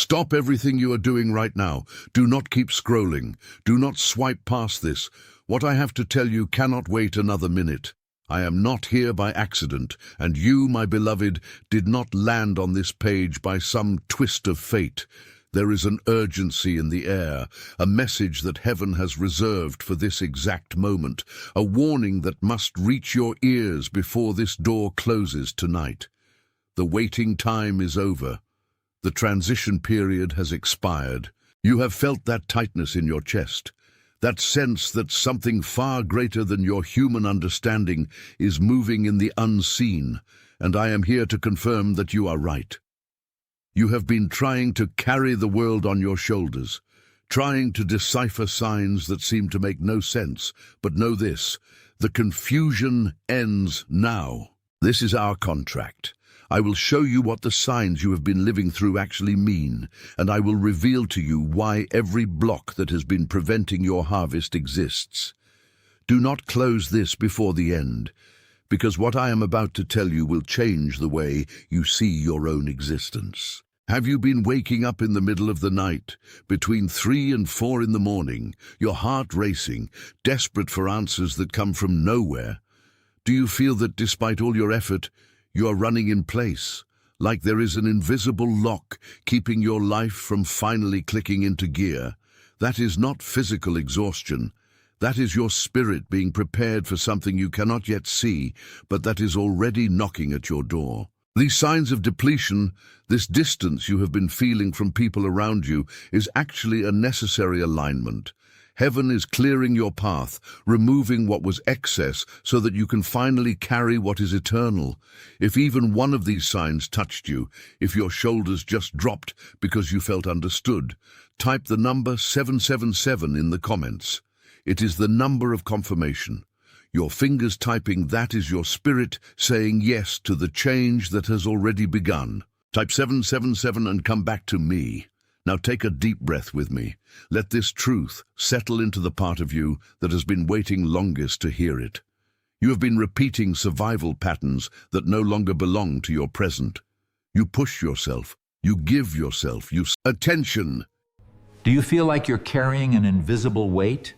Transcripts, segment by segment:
Stop everything you are doing right now. Do not keep scrolling. Do not swipe past this. What I have to tell you cannot wait another minute. I am not here by accident, and you, my beloved, did not land on this page by some twist of fate. There is an urgency in the air, a message that heaven has reserved for this exact moment, a warning that must reach your ears before this door closes tonight. The waiting time is over. The transition period has expired. You have felt that tightness in your chest, that sense that something far greater than your human understanding is moving in the unseen, and I am here to confirm that you are right. You have been trying to carry the world on your shoulders, trying to decipher signs that seem to make no sense, but know this: the confusion ends now. This is our contract. I will show you what the signs you have been living through actually mean, and I will reveal to you why every block that has been preventing your harvest exists. Do not close this before the end, because what I am about to tell you will change the way you see your own existence. Have you been waking up in the middle of the night, between 3 and 4 in the morning, your heart racing, desperate for answers that come from nowhere? Do you feel that despite all your effort, you are running in place, like there is an invisible lock keeping your life from finally clicking into gear? That is not physical exhaustion. That is your spirit being prepared for something you cannot yet see, but that is already knocking at your door. These signs of depletion, this distance you have been feeling from people around you, is actually a necessary alignment. Heaven is clearing your path, removing what was excess so that you can finally carry what is eternal. If even one of these signs touched you, if your shoulders just dropped because you felt understood, type the number 777 in the comments. It is the number of confirmation. Your fingers typing that is your spirit saying yes to the change that has already begun. Type 777 and come back to me. Now take a deep breath with me. Let this truth settle into the part of you that has been waiting longest to hear it. You have been repeating survival patterns that no longer belong to your present. You push yourself. You give yourself. Attention! Do you feel like you're carrying an invisible weight?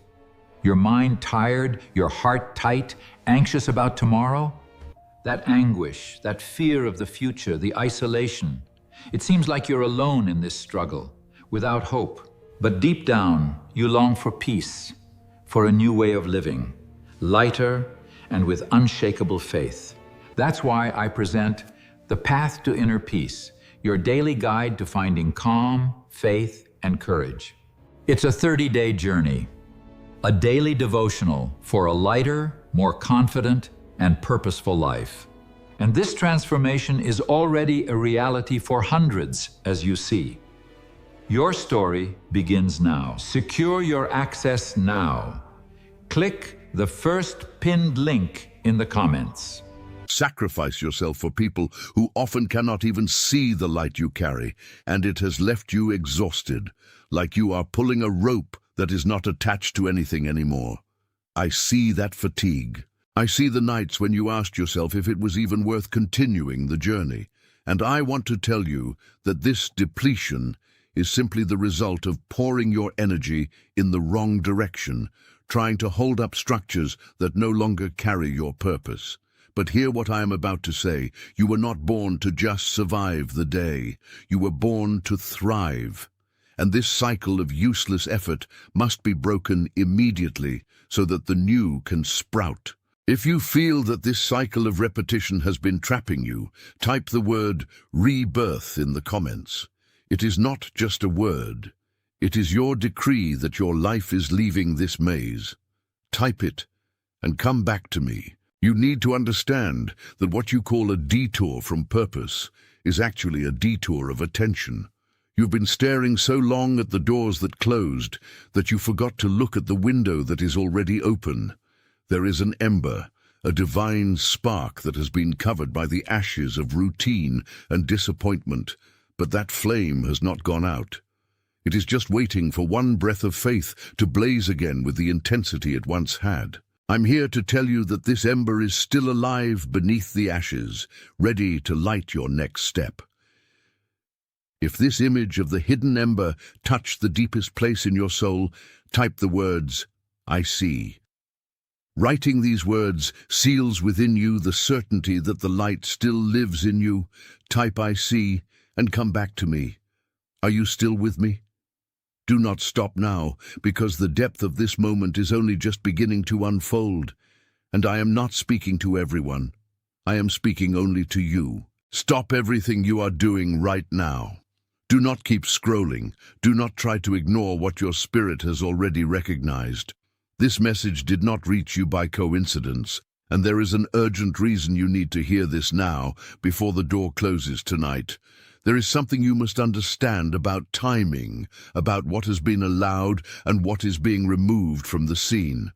Your mind tired, your heart tight, anxious about tomorrow? That anguish, that fear of the future, the isolation. It seems like you're alone in this struggle, without hope. But deep down, you long for peace, for a new way of living, lighter and with unshakable faith. That's why I present The Path to Inner Peace, your daily guide to finding calm, faith, and courage. It's a 30-day journey, a daily devotional for a lighter, more confident, and purposeful life. And this transformation is already a reality for hundreds, as you see. Your story begins now. Secure your access now. Click the first pinned link in the comments. Sacrifice yourself for people who often cannot even see the light you carry, and it has left you exhausted, like you are pulling a rope that is not attached to anything anymore. I see that fatigue. I see the nights when you asked yourself if it was even worth continuing the journey. And I want to tell you that this depletion is simply the result of pouring your energy in the wrong direction, trying to hold up structures that no longer carry your purpose. But hear what I am about to say. You were not born to just survive the day. You were born to thrive. And this cycle of useless effort must be broken immediately so that the new can sprout. If you feel that this cycle of repetition has been trapping you, type the word rebirth in the comments. It is not just a word. It is your decree that your life is leaving this maze. Type it and come back to me. You need to understand that what you call a detour from purpose is actually a detour of attention. You've been staring so long at the doors that closed that you forgot to look at the window that is already open. There is an ember, a divine spark that has been covered by the ashes of routine and disappointment, but that flame has not gone out. It is just waiting for one breath of faith to blaze again with the intensity it once had. I'm here to tell you that this ember is still alive beneath the ashes, ready to light your next step. If this image of the hidden ember touched the deepest place in your soul, type the words, "I see." Writing these words seals within you the certainty that the light still lives in you. Type "I see" and come back to me. Are you still with me? Do not stop now, because the depth of this moment is only just beginning to unfold. And I am not speaking to everyone. I am speaking only to you. Stop everything you are doing right now. Do not keep scrolling. Do not try to ignore what your spirit has already recognized. This message did not reach you by coincidence, and there is an urgent reason you need to hear this now, before the door closes tonight. There is something you must understand about timing, about what has been allowed and what is being removed from the scene.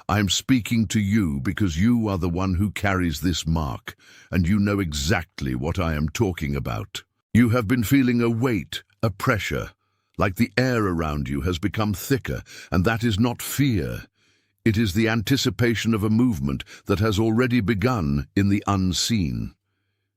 I am speaking to you because you are the one who carries this mark, and you know exactly what I am talking about. You have been feeling a weight, a pressure, like the air around you has become thicker, and that is not fear. It is the anticipation of a movement that has already begun in the unseen.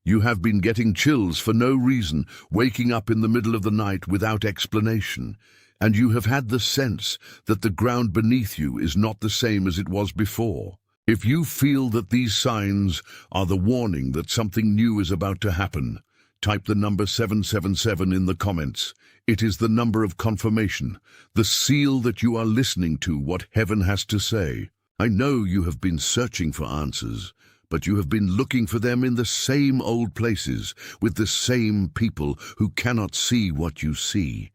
You have been getting chills for no reason, waking up in the middle of the night without explanation, and you have had the sense that the ground beneath you is not the same as it was before. If you feel that these signs are the warning that something new is about to happen, type the number 777 in the comments. It is the number of confirmation, the seal that you are listening to what heaven has to say. I know you have been searching for answers, but you have been looking for them in the same old places, with the same people who cannot see what you see.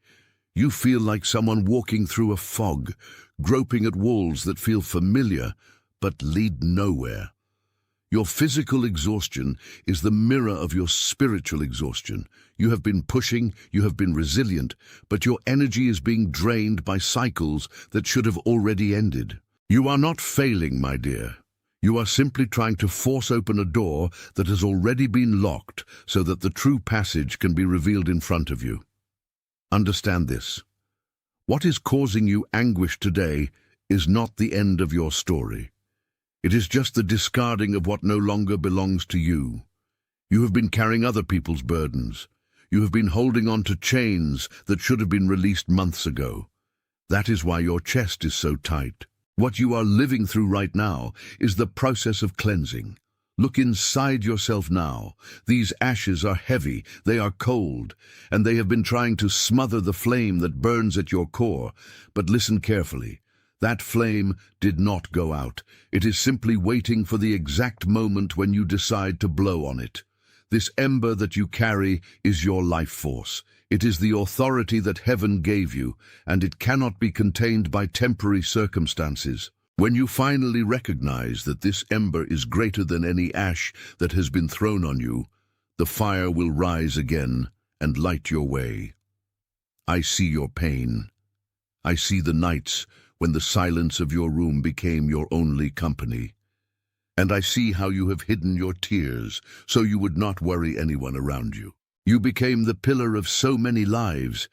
You feel like someone walking through a fog, groping at walls that feel familiar, but lead nowhere. Your physical exhaustion is the mirror of your spiritual exhaustion. You have been pushing, you have been resilient, but your energy is being drained by cycles that should have already ended. You are not failing, my dear. You are simply trying to force open a door that has already been locked so that the true passage can be revealed in front of you. Understand this. What is causing you anguish today is not the end of your story. It is just the discarding of what no longer belongs to you. You have been carrying other people's burdens. You have been holding on to chains that should have been released months ago. That is why your chest is so tight. What you are living through right now is the process of cleansing. Look inside yourself now. These ashes are heavy, they are cold, and they have been trying to smother the flame that burns at your core. But listen carefully. That flame did not go out. It is simply waiting for the exact moment when you decide to blow on it. This ember that you carry is your life force. It is the authority that heaven gave you, and it cannot be contained by temporary circumstances. When you finally recognize that this ember is greater than any ash that has been thrown on you, the fire will rise again and light your way. I see your pain. I see the nights when the silence of your room became your only company. And I see how you have hidden your tears so you would not worry anyone around you. You became the pillar of so many lives,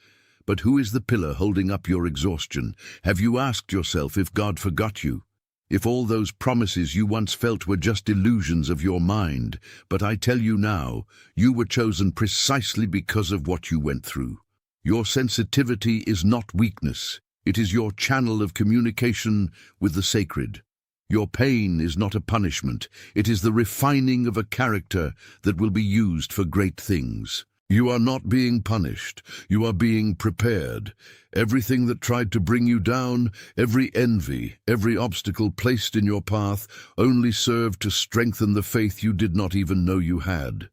but who is the pillar holding up your exhaustion? Have you asked yourself if God forgot you? If all those promises you once felt were just illusions of your mind? But I tell you now, you were chosen precisely because of what you went through. Your sensitivity is not weakness. It is your channel of communication with the sacred. Your pain is not a punishment. It is the refining of a character that will be used for great things. You are not being punished. You are being prepared. Everything that tried to bring you down, every envy, every obstacle placed in your path, only served to strengthen the faith you did not even know you had.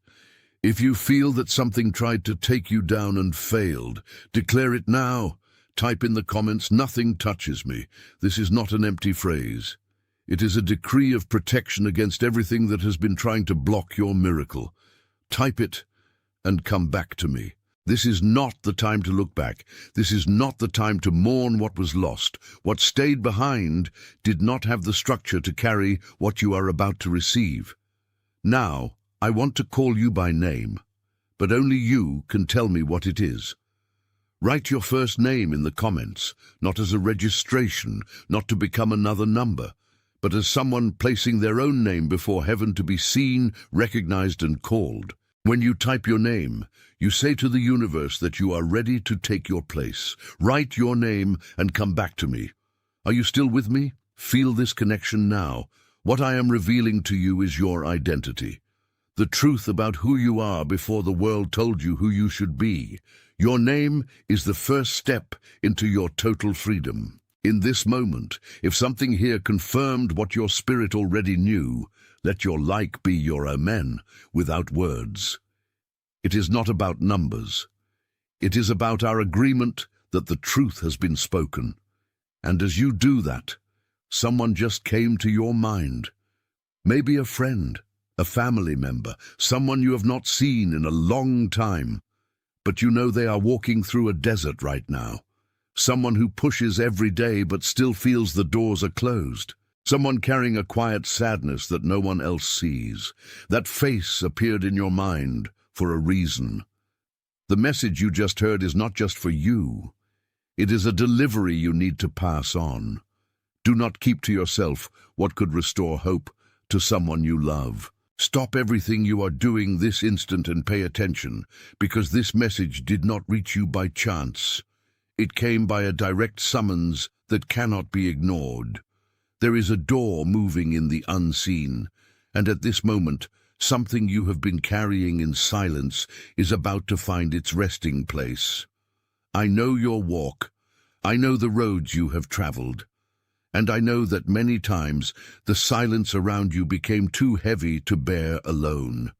If you feel that something tried to take you down and failed, declare it now. Type in the comments, "Nothing touches me." This is not an empty phrase. It is a decree of protection against everything that has been trying to block your miracle. Type it and come back to me. This is not the time to look back. This is not the time to mourn what was lost. What stayed behind did not have the structure to carry what you are about to receive. Now, I want to call you by name, but only you can tell me what it is. Write your first name in the comments, not as a registration, not to become another number, but as someone placing their own name before heaven to be seen, recognized, and called. When you type your name, you say to the universe that you are ready to take your place. Write your name and come back to me. Are you still with me? Feel this connection now. What I am revealing to you is your identity. The truth about who you are before the world told you who you should be. Your name is the first step into your total freedom. In this moment, if something here confirmed what your spirit already knew, let your like be your amen, without words. It is not about numbers. It is about our agreement that the truth has been spoken. And as you do that, someone just came to your mind. Maybe a friend, a family member, someone you have not seen in a long time, but you know they are walking through a desert right now. Someone who pushes every day but still feels the doors are closed. Someone carrying a quiet sadness that no one else sees. That face appeared in your mind for a reason. The message you just heard is not just for you. It is a delivery you need to pass on. Do not keep to yourself what could restore hope to someone you love. Stop everything you are doing this instant and pay attention, because this message did not reach you by chance. It came by a direct summons that cannot be ignored. There is a door moving in the unseen, and at this moment, something you have been carrying in silence is about to find its resting place. I know your walk. I know the roads you have traveled. And I know that many times the silence around you became too heavy to bear alone.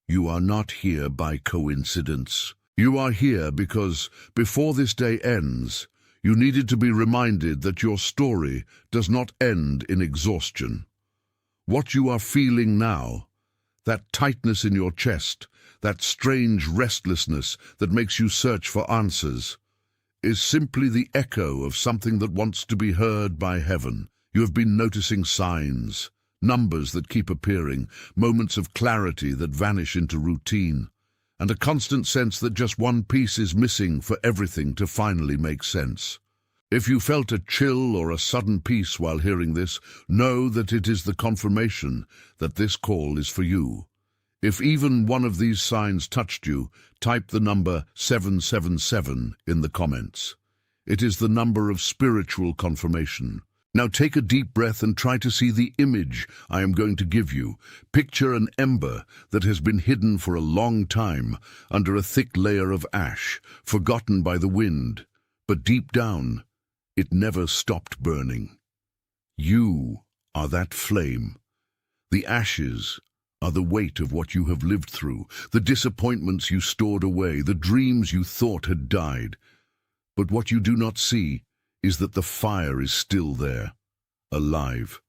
You are not here by coincidence. You are here because, before this day ends, you needed to be reminded that your story does not end in exhaustion. What you are feeling now, that tightness in your chest, that strange restlessness that makes you search for answers, is simply the echo of something that wants to be heard by heaven. You have been noticing signs, numbers that keep appearing, moments of clarity that vanish into routine, and a constant sense that just one piece is missing for everything to finally make sense. If you felt a chill or a sudden peace while hearing this, know that it is the confirmation that this call is for you. If even one of these signs touched you, type the number 777 in the comments. It is the number of spiritual confirmation. Now take a deep breath and try to see the image I am going to give you. Picture an ember that has been hidden for a long time under a thick layer of ash, forgotten by the wind, but deep down, it never stopped burning. You are that flame. The ashes are the weight of what you have lived through, the disappointments you stored away, the dreams you thought had died. But what you do not see is that the fire is still there, alive,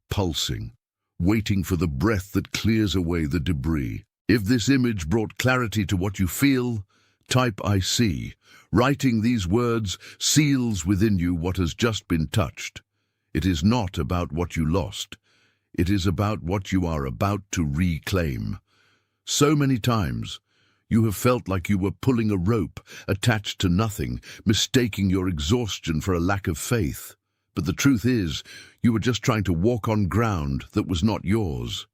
pulsing, waiting for the breath that clears away the debris. If this image brought clarity to what you feel, type I see. Writing these words seals within you what has just been touched. It is not about what you lost. It is about what you are about to reclaim. So many times, you have felt like you were pulling a rope attached to nothing, mistaking your exhaustion for a lack of faith. But the truth is, you were just trying to walk on ground that was not yours.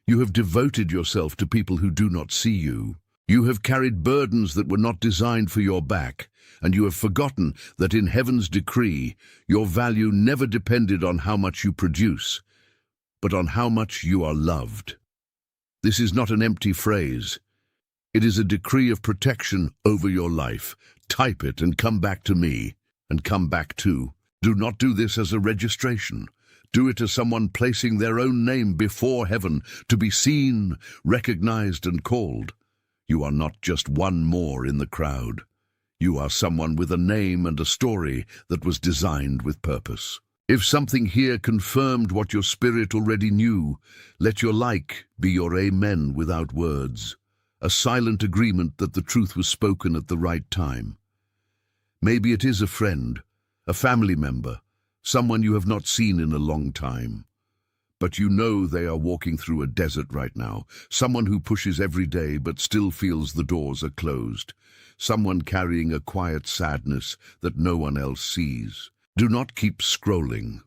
You have devoted yourself to people who do not see you. You have carried burdens that were not designed for your back, and you have forgotten that in heaven's decree, your value never depended on how much you produce, but on how much you are loved. This is not an empty phrase. It is a decree of protection over your life. Type it and come back to me, and come back too. Do not do this as a registration. Do it as someone placing their own name before heaven to be seen, recognized, and called. You are not just one more in the crowd. You are someone with a name and a story that was designed with purpose. If something here confirmed what your spirit already knew, let your like be your amen without words, a silent agreement that the truth was spoken at the right time. Maybe it is a friend, a family member, someone you have not seen in a long time. But you know they are walking through a desert right now, someone who pushes every day but still feels the doors are closed, someone carrying a quiet sadness that no one else sees. Do not keep scrolling.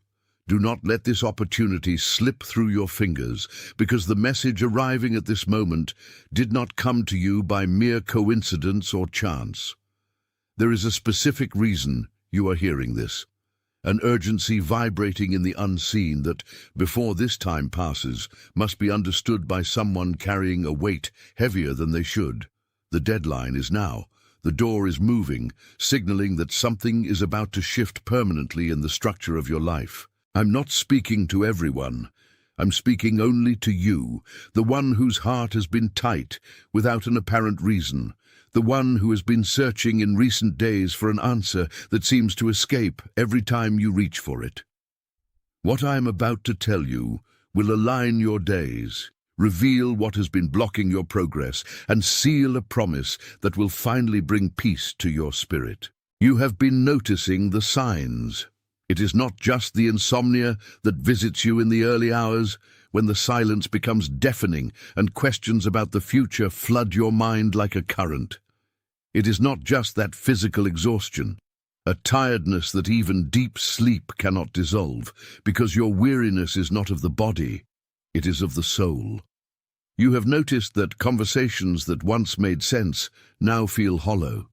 Do not let this opportunity slip through your fingers, because the message arriving at this moment did not come to you by mere coincidence or chance. There is a specific reason you are hearing this, an urgency vibrating in the unseen that, before this time passes, must be understood by someone carrying a weight heavier than they should. The deadline is now. The door is moving, signaling that something is about to shift permanently in the structure of your life. I'm not speaking to everyone. I'm speaking only to you, the one whose heart has been tight, without an apparent reason, the one who has been searching in recent days for an answer that seems to escape every time you reach for it. What I am about to tell you will align your days, reveal what has been blocking your progress, and seal a promise that will finally bring peace to your spirit. You have been noticing the signs. It is not just the insomnia that visits you in the early hours, when the silence becomes deafening and questions about the future flood your mind like a current. It is not just that physical exhaustion, a tiredness that even deep sleep cannot dissolve, because your weariness is not of the body, it is of the soul. You have noticed that conversations that once made sense now feel hollow,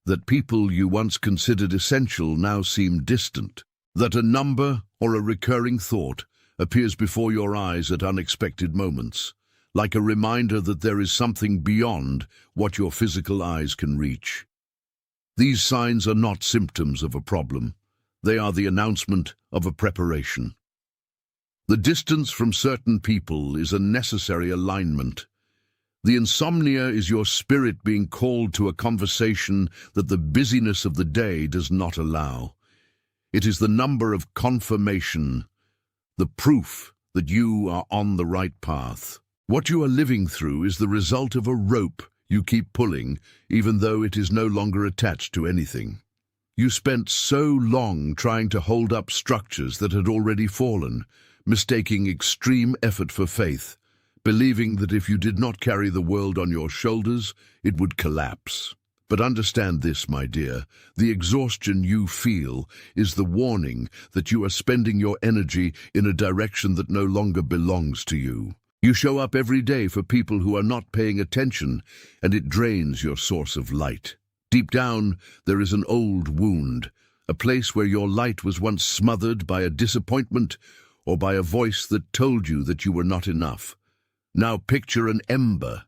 that people you once considered essential now seem distant, that a number or a recurring thought appears before your eyes at unexpected moments, like a reminder that there is something beyond what your physical eyes can reach. These signs are not symptoms of a problem. They are the announcement of a preparation. The distance from certain people is a necessary alignment. The insomnia is your spirit being called to a conversation that the busyness of the day does not allow. It is the number of confirmation, the proof that you are on the right path. What you are living through is the result of a rope you keep pulling, even though it is no longer attached to anything. You spent so long trying to hold up structures that had already fallen, mistaking extreme effort for faith, believing that if you did not carry the world on your shoulders, it would collapse. But understand this, my dear, the exhaustion you feel is the warning that you are spending your energy in a direction that no longer belongs to you. You show up every day for people who are not paying attention, and it drains your source of light. Deep down, there is an old wound, a place where your light was once smothered by a disappointment or by a voice that told you that you were not enough. Now picture an ember,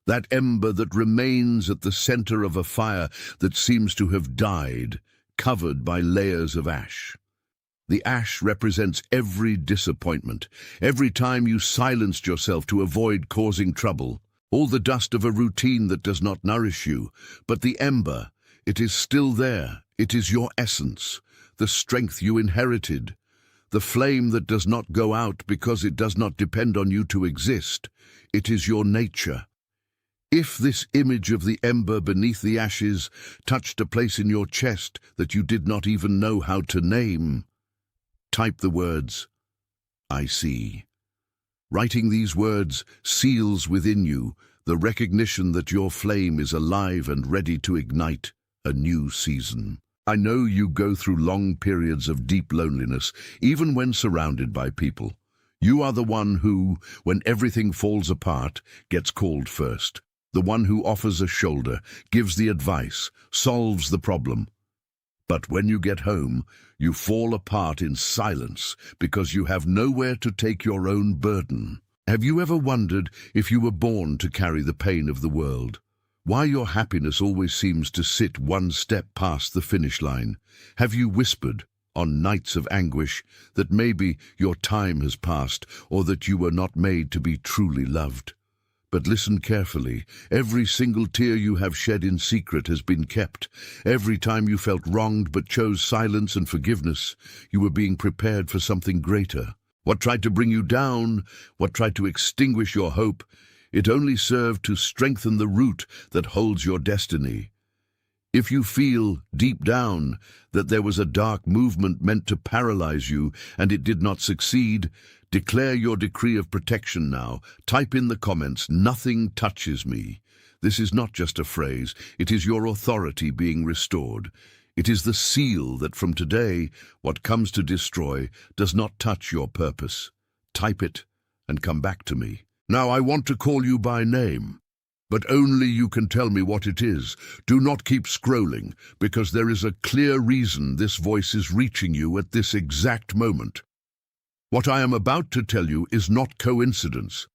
that ember that remains at the center of a fire that seems to have died, covered by layers of ash. The ash represents every disappointment, every time you silenced yourself to avoid causing trouble, all the dust of a routine that does not nourish you. But the ember, it is still there. It is your essence, the strength you inherited, the flame that does not go out because it does not depend on you to exist. It is your nature. If this image of the ember beneath the ashes touched a place in your chest that you did not even know how to name, type the words, "I see." Writing these words seals within you the recognition that your flame is alive and ready to ignite a new season. I know you go through long periods of deep loneliness, even when surrounded by people. You are the one who, when everything falls apart, gets called first. The one who offers a shoulder, gives the advice, solves the problem. But when you get home, you fall apart in silence because you have nowhere to take your own burden. Have you ever wondered if you were born to carry the pain of the world? Why your happiness always seems to sit one step past the finish line? Have you whispered, on nights of anguish, that maybe your time has passed or that you were not made to be truly loved? But listen carefully. Every single tear you have shed in secret has been kept. Every time you felt wronged but chose silence and forgiveness, you were being prepared for something greater. What tried to bring you down, what tried to extinguish your hope, it only served to strengthen the root that holds your destiny. If you feel, deep down, that there was a dark movement meant to paralyze you and it did not succeed, declare your decree of protection now. Type in the comments, "Nothing touches me." This is not just a phrase, it is your authority being restored. It is the seal that from today, what comes to destroy does not touch your purpose. Type it and come back to me. Now I want to call you by name, but only you can tell me what it is. Do not keep scrolling, because there is a clear reason this voice is reaching you at this exact moment. What I am about to tell you is not coincidence.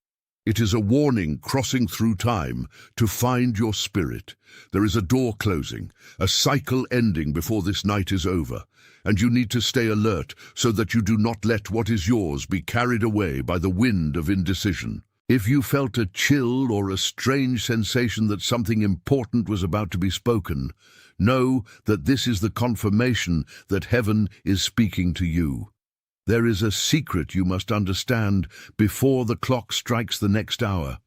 It is a warning crossing through time to find your spirit. There is a door closing, a cycle ending before this night is over, and you need to stay alert so that you do not let what is yours be carried away by the wind of indecision. If you felt a chill or a strange sensation that something important was about to be spoken, know that this is the confirmation that heaven is speaking to you. There is a secret you must understand before the clock strikes the next hour.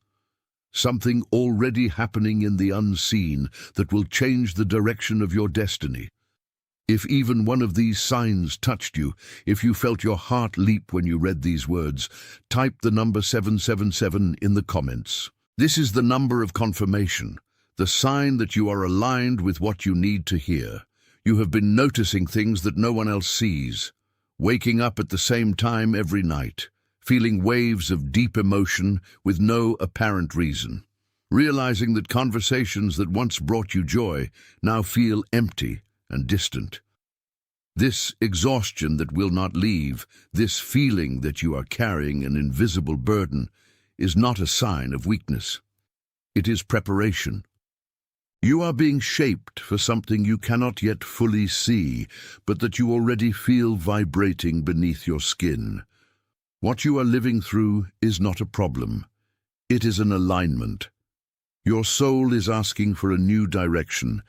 Something already happening in the unseen that will change the direction of your destiny. If even one of these signs touched you, if you felt your heart leap when you read these words, type the number 777 in the comments. This is the number of confirmation, the sign that you are aligned with what you need to hear. You have been noticing things that no one else sees, waking up at the same time every night, feeling waves of deep emotion with no apparent reason, realizing that conversations that once brought you joy now feel empty and distant. This exhaustion that will not leave, this feeling that you are carrying an invisible burden, is not a sign of weakness. It is preparation. You are being shaped for something you cannot yet fully see, but that you already feel vibrating beneath your skin. What you are living through is not a problem. It is an alignment. Your soul is asking for a new direction,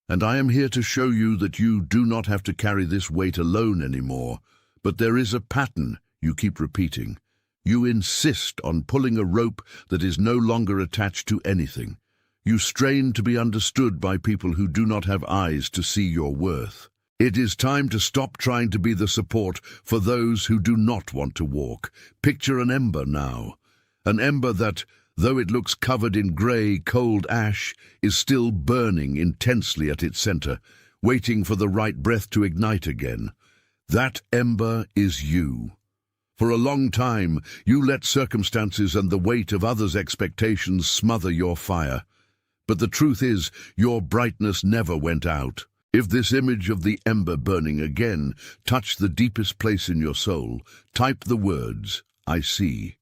and I am here to show you that you do not have to carry this weight alone anymore, but there is a pattern you keep repeating. You insist on pulling a rope that is no longer attached to anything. You strain to be understood by people who do not have eyes to see your worth. It is time to stop trying to be the support for those who do not want to walk. Picture an ember now. An ember that, though it looks covered in grey, cold ash, is still burning intensely at its center, waiting for the right breath to ignite again. That ember is you. For a long time, you let circumstances and the weight of others' expectations smother your fire. But the truth is, your brightness never went out. If this image of the ember burning again touched the deepest place in your soul, type the words, "I see."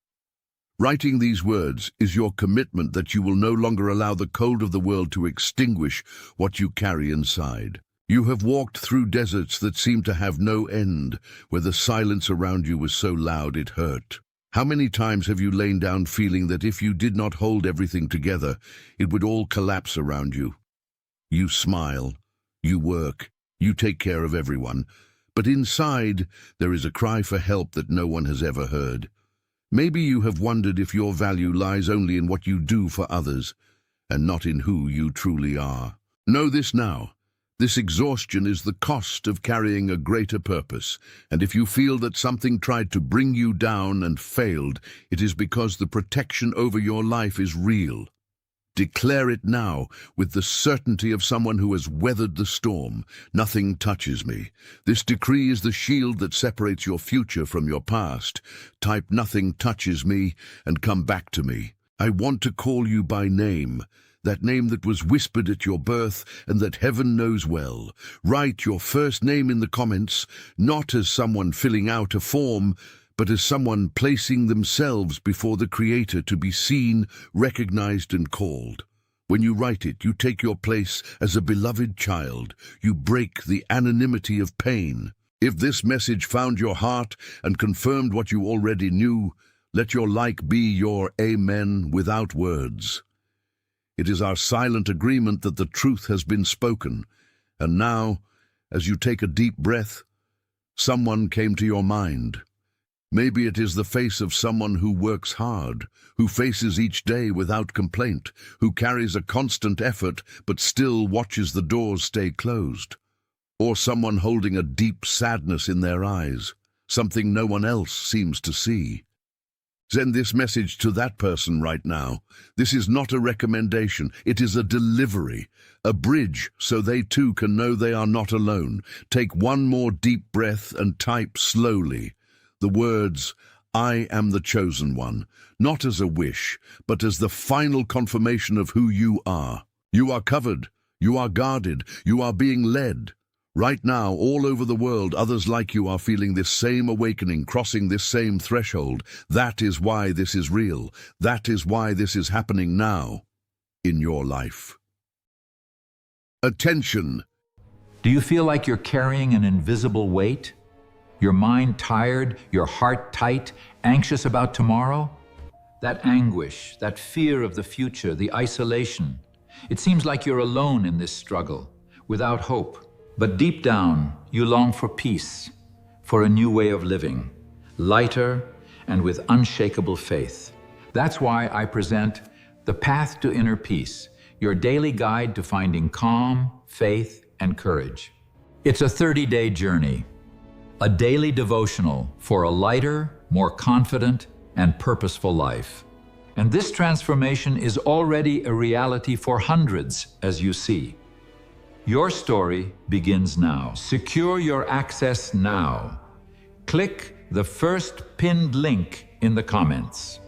Writing these words is your commitment that you will no longer allow the cold of the world to extinguish what you carry inside. You have walked through deserts that seemed to have no end, where the silence around you was so loud it hurt. How many times have you lain down feeling that if you did not hold everything together, it would all collapse around you? You smile, you work, you take care of everyone, but inside there is a cry for help that no one has ever heard. Maybe you have wondered if your value lies only in what you do for others, and not in who you truly are. Know this now. This exhaustion is the cost of carrying a greater purpose, and if you feel that something tried to bring you down and failed, it is because the protection over your life is real. Declare it now with the certainty of someone who has weathered the storm. Nothing touches me. This decree is the shield that separates your future from your past. Type "nothing touches me" and come back to me. I want to call you by name. That name that was whispered at your birth and that heaven knows well. Write your first name in the comments, not as someone filling out a form, but as someone placing themselves before the Creator to be seen, recognized, and called. When you write it, you take your place as a beloved child. You break the anonymity of pain. If this message found your heart and confirmed what you already knew, let your like be your amen without words. It is our silent agreement that the truth has been spoken. And now, as you take a deep breath, someone came to your mind. Maybe it is the face of someone who works hard, who faces each day without complaint, who carries a constant effort but still watches the doors stay closed. Or someone holding a deep sadness in their eyes, something no one else seems to see. Send this message to that person right now. This is not a recommendation, it is a delivery, a bridge so they too can know they are not alone. Take one more deep breath and type slowly the words, "I am the chosen one," not as a wish, but as the final confirmation of who you are. You are covered, you are guarded, you are being led. Right now, all over the world, others like you are feeling this same awakening, crossing this same threshold. That is why this is real. That is why this is happening now in your life. Attention! Do you feel like you're carrying an invisible weight? Your mind tired, your heart tight, anxious about tomorrow? That anguish, that fear of the future, the isolation. It seems like you're alone in this struggle, without hope. But deep down, you long for peace, for a new way of living, lighter and with unshakable faith. That's why I present The Path to Inner Peace, your daily guide to finding calm, faith, and courage. It's a 30-day journey, a daily devotional for a lighter, more confident, and purposeful life. And this transformation is already a reality for hundreds, as you see. Your story begins now. Secure your access now. Click the first pinned link in the comments.